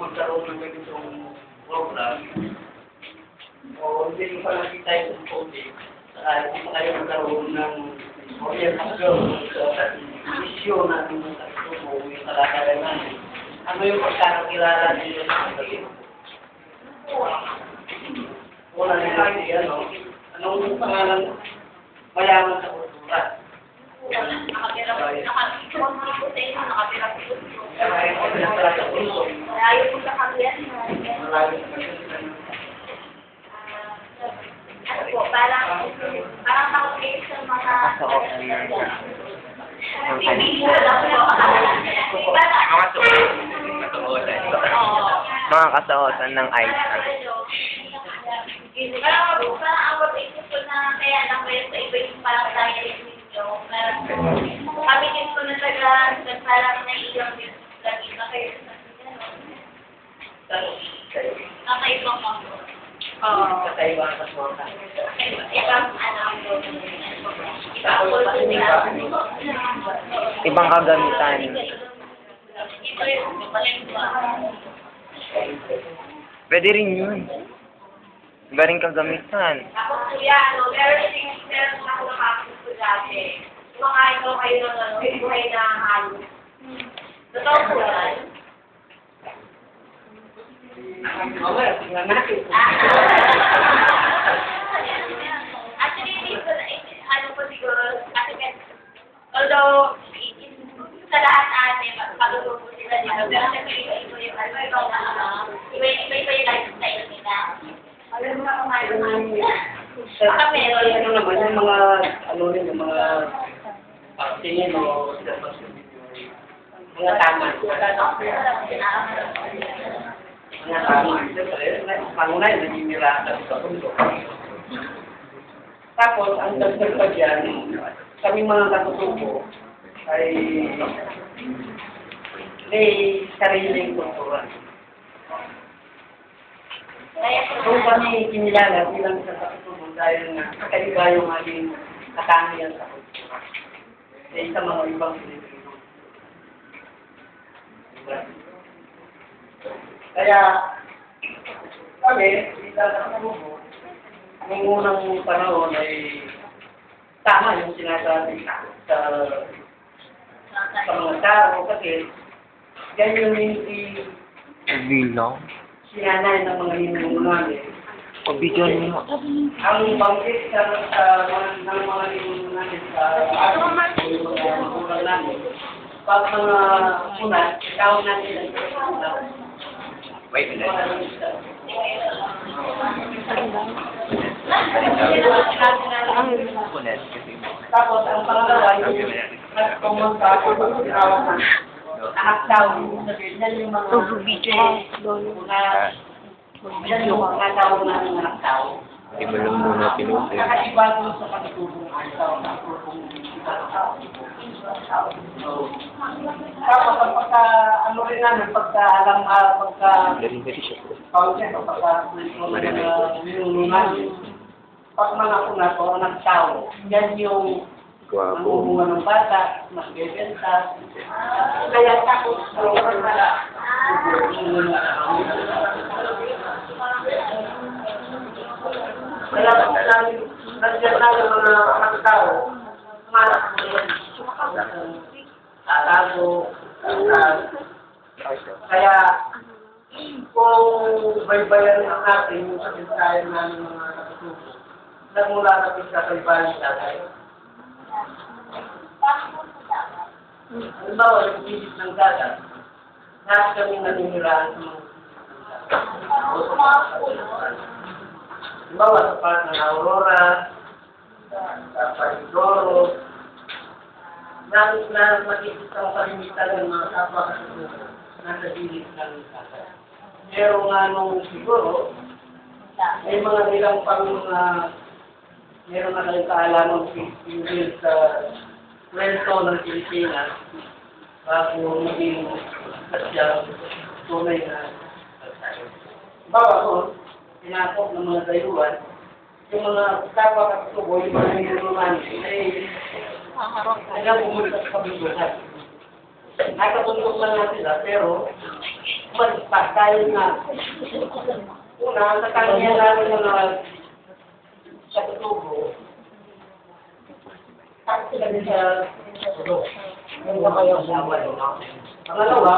magkaroon ng ganitong program, o hindi nyo pa nakita yung COVID, hindi pa kayo magkaroon ng orientasyon sa isyo natin ng kasubo, yung kalagayan natin. Ano yung pagkakakilala nila sa akin? Wala nila anong pangalan mayaman sa kultura? Nakatira po sa inyo, nakatira po sa inyo. Malayo po sa kamyan. Ano po, parang nakapagay sa mga... Mga kasuotan ng ice. Parang awat isip ko na kaya lang kayo sa iba yung parang tayo ninyo. Kami din po na parang naiiyak din lagi na kayo sa nakaibang mga. Kakaiba sa mga Ibang Ibang kagamitan. ito yung Pwede rin yun. Iba rin kagamitan. ako kuya, meron ako nakakit ko dati. Kumakain ko kayo ng buhay na halo. Totoo po yan? mamaya, tingnan natin. Actually, dito, ano po siguro, kasi although, sa lahat ate, pagluto po sila dito, pero siyempre iba yung iba yung lifestyle nila. Alam mo na kumain baka meron. Ano naman, yung mga, yung mga tingin o mga tama. Mga tama. Pangunay, nagimira sa pundo. Tapos, ang dagdag pa dyan, kaming mga katutubo ay may sariling kultura. Kung kami kinilala bilang sa katutubo dahil na kakaiba yung aking katangian sa kultura. Sa mga ibang Pilipino. Kaya, kami, bilang katutubo, noong unang panahon ay tama yung sinasabi sa mga tao kasi yan yung hindi Bilang. sinanay ng mga ninuno namin. Pabidyo niyo. Ang banggit ng mga ninuno namin sa mga magulang namin, pag mga unat, tawag natin ang Wait a minute. Punet kasi. Tapos, ang pangalawa, yung nagkumanta ko ng anak daw, yan yung mga yan yung mga tawag ng anak daw. Hindi mo lang muna pinusin. Nakaiba doon sa pagtutubong ang tao ng grupong tapos, ang pagka, ano rin namin, pagka-alam, pagka-pausin o pagka-ninununan, pag mga kuna ko, anak tao, yan yung nangungunga ng bata, magbebenta. Kaya takot sa oras na kaya nandiyan na yung mga anak tao, malas mo yan. Tatago, kaya kung baybayan ng natin yung sabisayan namin mga nakatubo, nagmula natin sa baybayan tatay. Halimbawa, yung pilit ng dagat, lahat kami naniniraan sa mga halimbawa, sa part ng Aurora, sa Paridoro, na makikita ang kalimitan ng mga kapwa kasusunod, nasa gilid ng dagat. Pero nga nung siguro, may mga nilang pang meron na kayong kaalaman pinil sa kwento ng Pilipinas bago maging kasyang tunay na pagsayo. Bawa ko, pinakop ng mga dayuan, yung mga kapwa katubo, yung mga niluman, ay hanggang pumunta sa kabiguhan. Nakatundok lang natin sila, pero umalis pa dahil nga, una, sa kanya namin mga sa tutubo, tapos sila din sa tutubo. Yung ba kayo sa awal, no? Pangalawa,